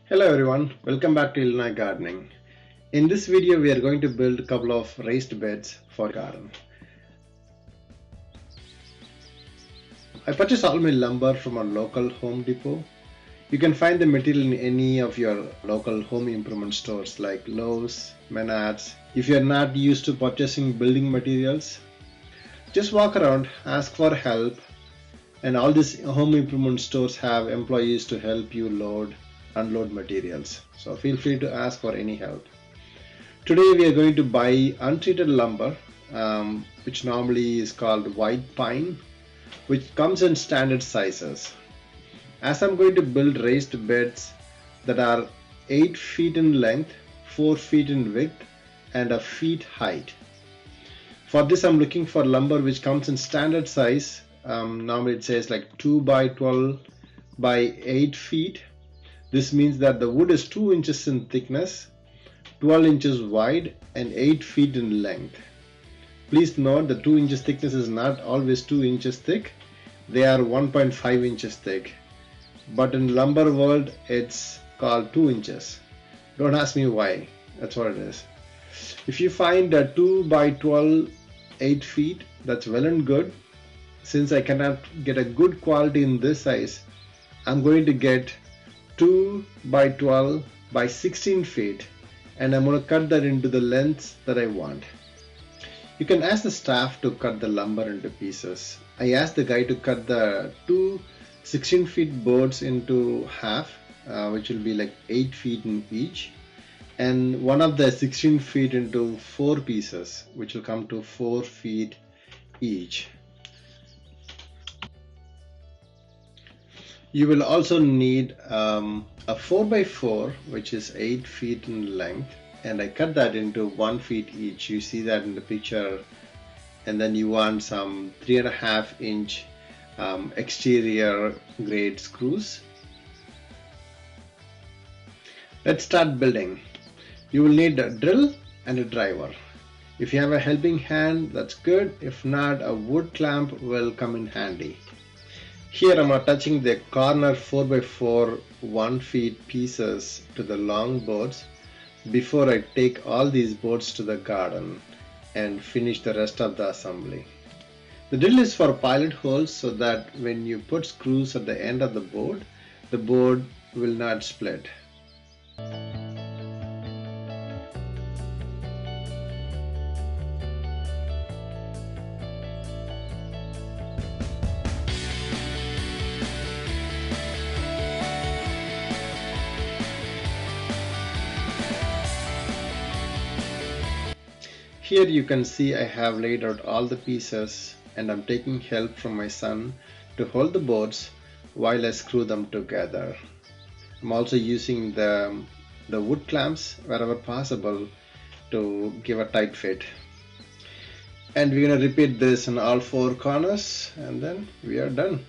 Hello everyone, welcome back to Illinois Gardening. In this video we are going to build a couple of raised beds for garden. I purchased all my lumber from a local Home Depot. You can find the material in any of your local home improvement stores like Lowe's, Menards. If you are not used to purchasing building materials, just walk around, ask for help, and all these home improvement stores have employees to help you unload materials. So feel free to ask for any help. Today we are going to buy untreated lumber, which normally is called white pine, which comes in standard sizes. As I'm going to build raised beds that are 8 feet in length, 4 feet in width, and a feet height. For this I'm looking for lumber which comes in standard size. Normally it says like 2 by 12 by 8 feet. This means that the wood is 2 inches in thickness, 12 inches wide, and 8 feet in length. Please note the 2 inches thickness is not always 2 inches thick. They are 1.5 inches thick. But in lumber world it's called 2 inches. Don't ask me why. That's what it is. If you find a 2 by 12 8 feet, that's well and good. Since I cannot get a good quality in this size, I'm going to get 2 by 12 by 16 feet, and I'm going to cut that into the lengths that I want. You can ask the staff to cut the lumber into pieces. I asked the guy to cut the two 16 feet boards into half, which will be like 8 feet in each, and one of the 16 feet into 4 pieces, which will come to 4 feet each. You will also need a 4x4, which is 8 feet in length, and I cut that into 1 feet each. You see that in the picture. And then you want some 3.5 inch exterior grade screws. Let's start building. You will need a drill and a driver. If you have a helping hand, that's good. If not, a wood clamp will come in handy. Here I'm attaching the corner 4x4 1 feet pieces to the long boards before I take all these boards to the garden and finish the rest of the assembly. The drill is for pilot holes so that when you put screws at the end of the board will not split. Here you can see I have laid out all the pieces, and I'm taking help from my son to hold the boards while I screw them together. I'm also using the wood clamps wherever possible to give a tight fit. And we're going to repeat this in all 4 corners, and then we are done.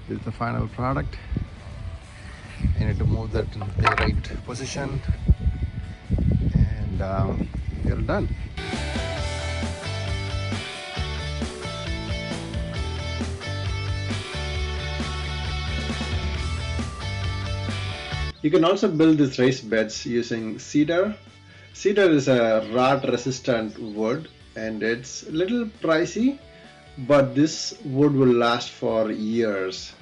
This is the final product. I need to move that in the right position, and we are done. You can also build these raised beds using cedar. Cedar is a rot resistant wood and it's a little pricey, but this wood will last for years.